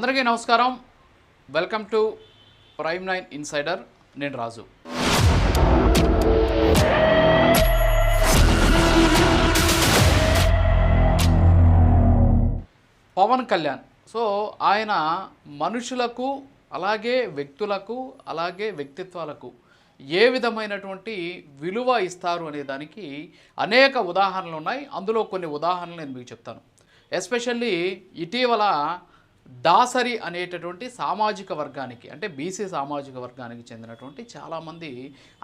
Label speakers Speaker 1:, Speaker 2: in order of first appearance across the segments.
Speaker 1: అందరికీ నమస్కారం. Welcome to prime 9 insider. నేను రాజు. పవన్ కళ్యాణ్ ఆయన మనుషులకు అలాగే వ్యక్తులకు అలాగే వ్యక్తిత్వాలకు ఏ విధమైనటువంటి విలువ ఇస్తారు అనే దానికి అనేక ఉదాహరణలు ఉన్నాయి. అందులో కొన్ని ఉదాహరణలు నేను మీకు చెప్తాను. ఎస్పెషల్లీ ఇటీవల దాసరి అనేటటువంటి సామాజిక వర్గానికి, అంటే బీసీ సామాజిక వర్గానికి చెందినటువంటి చాలామంది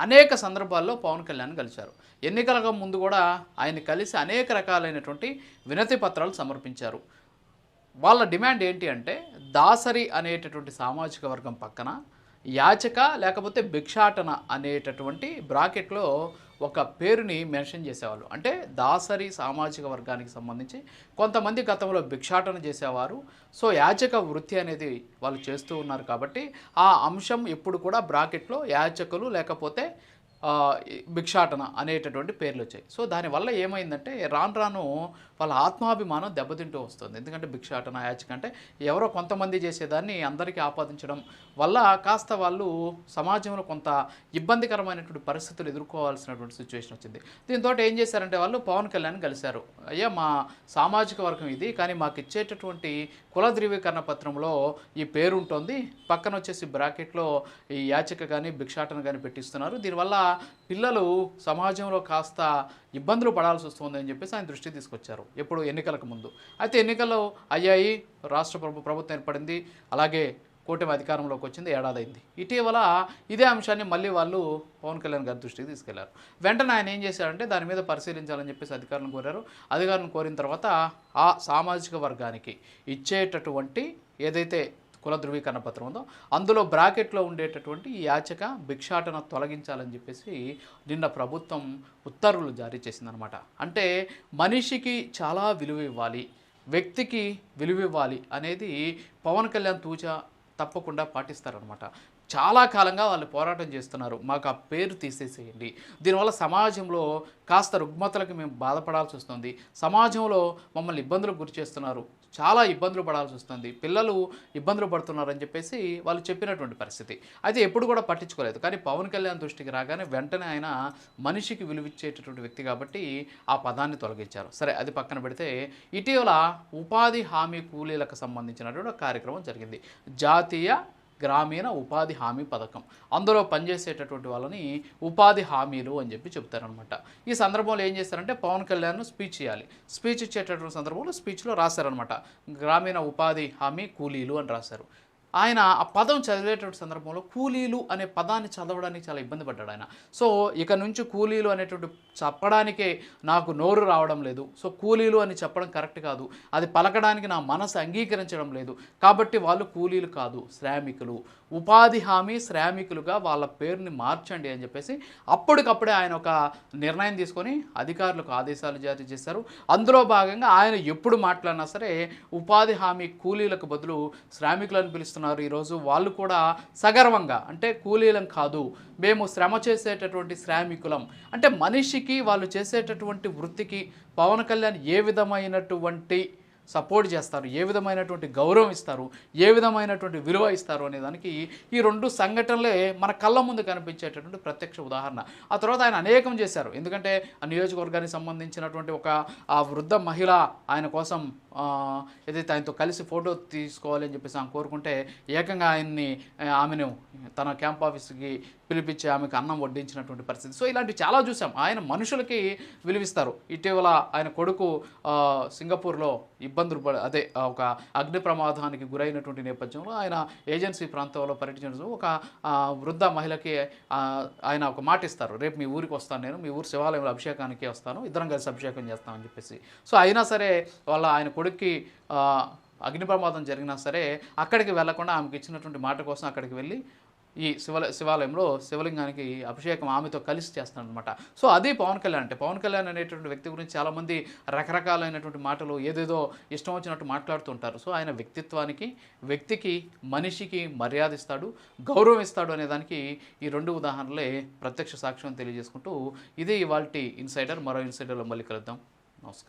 Speaker 1: అనేక సందర్భాల్లో పవన్ కళ్యాణ్ కలిశారు. ఎన్నికలకు ముందు కూడా ఆయన కలిసి అనేక రకాలైనటువంటి వినతి పత్రాలు సమర్పించారు. వాళ్ళ డిమాండ్ ఏంటి అంటే, దాసరి అనేటటువంటి సామాజిక వర్గం పక్కన యాచక లేకపోతే భిక్షాటన అనేటటువంటి బ్రాకెట్లో ఒక పేరుని మెన్షన్ చేసేవాళ్ళు. అంటే దాసరి సామాజిక వర్గానికి సంబంధించి కొంతమంది గతంలో భిక్షాటన చేసేవారు. యాచక వృత్తి అనేది వాళ్ళు చేస్తూ ఉన్నారు కాబట్టి ఆ అంశం ఎప్పుడు కూడా బ్రాకెట్లో యాచకులు లేకపోతే భిక్షాటన అనేటటువంటి పేర్లు వచ్చాయి. దానివల్ల ఏమైందంటే రాను రాను వాళ్ళ ఆత్మాభిమానం దెబ్బతింటూ వస్తుంది. ఎందుకంటే భిక్షాటన యాచక అంటే ఎవరో కొంతమంది చేసేదాన్ని అందరికీ ఆపాదించడం వల్ల కాస్త వాళ్ళు సమాజంలో కొంత ఇబ్బందికరమైనటువంటి పరిస్థితులు ఎదుర్కోవాల్సినటువంటి సిచ్యువేషన్ వచ్చింది. దీంతో ఏం చేశారంటే వాళ్ళు పవన్ కళ్యాణ్ కలిశారు. అయ్యా, మా సామాజిక వర్గం ఇది, కానీ మాకు ఇచ్చేటటువంటి కుల ధృవీకరణ పత్రంలో ఈ పేరు ఉంటుంది, పక్కన వచ్చేసి బ్రాకెట్లో ఈ యాచక కానీ భిక్షాటన కానీ పెట్టిస్తున్నారు, దీనివల్ల పిల్లలు సమాజంలో కాస్త ఇబ్బందులు పడాల్సి వస్తుంది అని చెప్పేసి ఆయన దృష్టికి తీసుకొచ్చారు. ఎప్పుడు ఎన్నికలకు ముందు. అయితే ఎన్నికలు అయ్యాయి, రాష్ట్ర ప్రభుత్వం ఏర్పడింది, అలాగే కూటమి అధికారంలోకి వచ్చింది, ఏడాదైంది. ఇటీవల ఇదే అంశాన్ని మళ్ళీ వాళ్ళు పవన్ కళ్యాణ్ గారి దృష్టికి తీసుకెళ్లారు. వెంటనే ఆయన ఏం చేశారంటే దాని మీద పరిశీలించాలని చెప్పేసి అధికారులను కోరారు. అధికారులను కోరిన తర్వాత ఆ సామాజిక వర్గానికి ఇచ్చేటటువంటి ఏదైతే కుల ధృవీకరణ పత్రం ఉందో అందులో బ్రాకెట్లో ఉండేటటువంటి యాచక భిక్షాటన తొలగించాలని చెప్పేసి నిన్న ప్రభుత్వం ఉత్తర్వులు జారీ చేసిందనమాట. అంటే మనిషికి చాలా విలువ ఇవ్వాలి, వ్యక్తికి విలువ ఇవ్వాలి అనేది పవన్ కళ్యాణ్ తూచా తప్పకుండా పాటిస్తారనమాట. చాలా కాలంగా వాళ్ళు పోరాటం చేస్తున్నారు, మాకు ఆ పేరు తీసేసేయండి, దీనివల్ల సమాజంలో కాస్త రుగ్మతలకు మేము బాధపడాల్సి వస్తుంది, సమాజంలో మమ్మల్ని ఇబ్బందులకు గురి చేస్తున్నారు, చాలా ఇబ్బందులు పడాల్సి వస్తుంది, పిల్లలు ఇబ్బందులు పడుతున్నారని చెప్పేసి వాళ్ళు చెప్పినటువంటి పరిస్థితి. అయితే ఎప్పుడు కూడా పట్టించుకోలేదు. కానీ పవన్ కళ్యాణ్ దృష్టికి రాగానే వెంటనే ఆయన మనిషికి విలువిచ్చేటటువంటి వ్యక్తి కాబట్టి ఆ పదాన్ని తొలగించారు. సరే, అది పక్కన పెడితే ఇటీవల ఉపాధి హామీ కూలీలకు సంబంధించినటువంటి ఒక కార్యక్రమం జరిగింది. జాతీయ గ్రామీణ ఉపాధి హామీ పథకం. అందులో పనిచేసేటటువంటి వాళ్ళని ఉపాధి హామీలు అని చెప్పి చెప్తారనమాట. ఈ సందర్భంలో ఏం చేస్తారంటే పవన్ కళ్యాణ్ స్పీచ్ చేయాలి. స్పీచ్ ఇచ్చేటటువంటి సందర్భంలో స్పీచ్లో రాశారనమాట, గ్రామీణ ఉపాధి హామీ కూలీలు అని రాశారు. ఆయన ఆ పదం చదివేటువంటి సందర్భంలో కూలీలు అనే పదాన్ని చదవడానికి చాలా ఇబ్బంది పడ్డాడు ఆయన. ఇక నుంచి కూలీలు అనేటువంటి చెప్పడానికే నాకు నోరు రావడం లేదు, కూలీలు అని చెప్పడం కరెక్ట్ కాదు, అది పలకడానికి నా మనసు అంగీకరించడం లేదు, కాబట్టి వాళ్ళు కూలీలు కాదు, శ్రామికులు, ఉపాధి హామీ శ్రామికులుగా వాళ్ళ పేరుని మార్చండి అని చెప్పేసి అప్పటికప్పుడే ఆయన ఒక నిర్ణయం తీసుకొని అధికారులకు ఆదేశాలు జారీ చేశారు. అందులో భాగంగా ఆయన ఎప్పుడు మాట్లాడినా సరే ఉపాధి హామీ కూలీలకు బదులు శ్రామికులను పిలుస్తున్నారు. ఈరోజు వాళ్ళు కూడా సగర్వంగా, అంటే కూలీలం కాదు, మేము శ్రమ చేసేటటువంటి శ్రామికులం, అంటే మనిషికి వాళ్ళు చేసేటటువంటి వృత్తికి పవన్ కళ్యాణ్ ఏ విధమైనటువంటి సపోర్ట్ చేస్తారు, ఏ విధమైనటువంటి గౌరవం ఇస్తారు, ఏ విధమైనటువంటి విలువ ఇస్తారు అనే దానికి ఈ రెండు సంఘటనలే మన కళ్ళ ముందు కనిపించేటటువంటి ప్రత్యక్ష ఉదాహరణ. ఆ తర్వాత ఆయన అనేకం చేశారు. ఎందుకంటే ఆ నియోజకవర్గానికి సంబంధించినటువంటి ఒక ఆ వృద్ధ మహిళ ఆయన కోసం ఏదైతే ఆయనతో కలిసి ఫోటో తీసుకోవాలి అని చెప్పేసి ఆమె కోరుకుంటే ఏకంగా ఆమెను తన క్యాంప్ ఆఫీస్కి పిలిపించి ఆమెకు అన్నం వడ్డించినటువంటి పరిస్థితి. ఇలాంటివి చాలా చూసాం. ఆయన మనుషులకి విలువిస్తారు. ఇటీవల ఆయన కొడుకు సింగపూర్లో ఇబ్బందులు ఒక అగ్ని ప్రమాదానికి గురైనటువంటి నేపథ్యంలో ఆయన ఏజెన్సీ ప్రాంతంలో పర్యటించడం ఒక వృద్ధ మహిళకి ఆయన ఒక మాట ఇస్తారు, రేపు మీ ఊరికి వస్తాను, నేను మీ ఊరు శివాలయంలో అభిషేకానికి వస్తాను, ఇద్దరం కలిసి అభిషేకం చేస్తామని చెప్పేసి. అయినా సరే ఆయన కొడుక్కి అగ్ని ప్రమాదం జరిగినా సరే అక్కడికి వెళ్లకుండా ఆమెకి ఇచ్చినటువంటి మాట కోసం అక్కడికి వెళ్ళి ఈ శివాలయంలో శివలింగానికి అభిషేకం ఆమెతో కలిసి చేస్తానమాట. అది పవన్ కళ్యాణ్ అంటే. పవన్ కళ్యాణ్ అనేటువంటి వ్యక్తి గురించి చాలామంది రకరకాలైనటువంటి మాటలు ఏదేదో ఇష్టం వచ్చినట్టు మాట్లాడుతుంటారు. ఆయన వ్యక్తిత్వానికి, వ్యక్తికి, మనిషికి మర్యాద ఇస్తాడు, గౌరవం ఇస్తాడు అనే దానికి ఈ రెండు ఉదాహరణలే ప్రత్యక్ష సాక్ష్యం తెలియజేసుకుంటూ ఇది ఇవాల్టి ఇన్సైడర్. మరో ఇన్సైడర్లో మళ్ళీ కలుద్దాం. నమస్కారం.